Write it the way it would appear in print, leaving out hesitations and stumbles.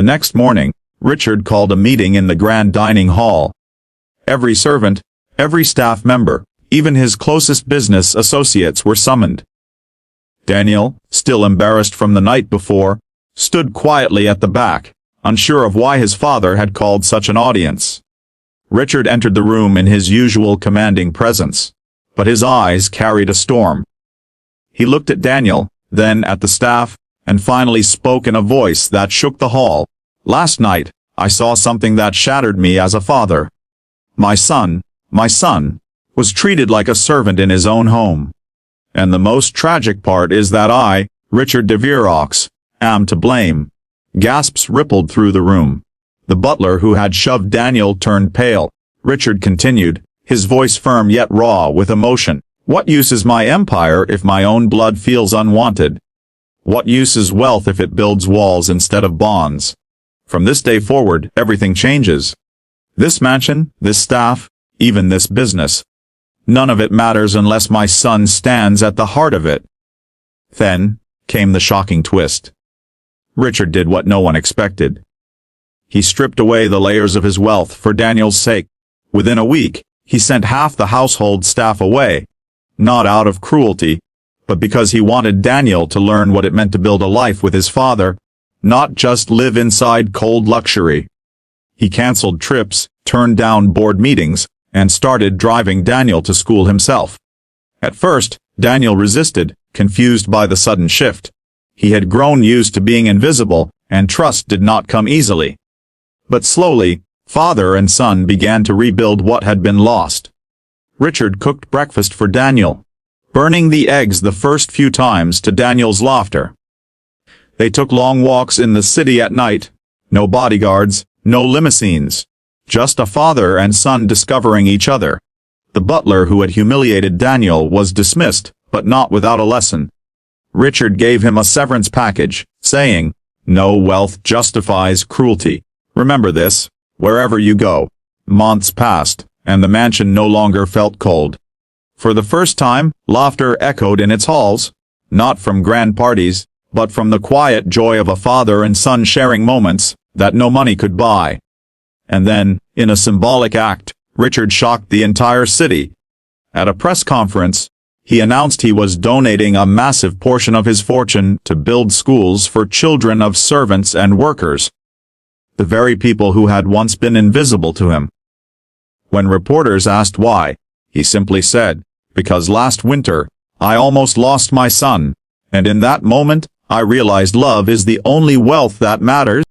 The next morning, Richard called a meeting in the grand dining hall. Every servant, every staff member, even his closest business associates were summoned. Daniel, still embarrassed from the night before, stood quietly at the back, unsure of why his father had called such an audience. Richard entered the room in his usual commanding presence, but his eyes carried a storm. He looked at Daniel, then at the staff, and finally spoke in a voice that shook the hall. "Last night, I saw something that shattered me as a father. My son, was treated like a servant in his own home. And the most tragic part is that I, Richard de Vierox, am to blame." Gasps rippled through the room. The butler who had shoved Daniel turned pale. Richard continued, his voice firm yet raw with emotion. "What use is my empire if my own blood feels unwanted? What use is wealth if it builds walls instead of bonds? From this day forward, everything changes. This mansion, this staff, even this business. None of it matters unless my son stands at the heart of it." Then came the shocking twist. Richard did what no one expected. He stripped away the layers of his wealth for Daniel's sake. Within a week, he sent half the household staff away. Not out of cruelty, but because he wanted Daniel to learn what it meant to build a life with his father, not just live inside cold luxury. He canceled trips, turned down board meetings, and started driving Daniel to school himself. At first, Daniel resisted, confused by the sudden shift. He had grown used to being invisible, and trust did not come easily. But slowly, father and son began to rebuild what had been lost. Richard cooked breakfast for Daniel, burning the eggs the first few times to Daniel's laughter. They took long walks in the city at night, no bodyguards, no limousines. Just a father and son discovering each other. The butler who had humiliated Daniel was dismissed, but not without a lesson. Richard gave him a severance package, saying, "No wealth justifies cruelty. Remember this, wherever you go." Months passed, and the mansion no longer felt cold. For the first time, laughter echoed in its halls, not from grand parties, but from the quiet joy of a father and son sharing moments that no money could buy. And then, in a symbolic act, Richard shocked the entire city. At a press conference, he announced he was donating a massive portion of his fortune to build schools for children of servants and workers. The very people who had once been invisible to him. When reporters asked why, he simply said, "Because last winter, I almost lost my son, and in that moment, I realized love is the only wealth that matters."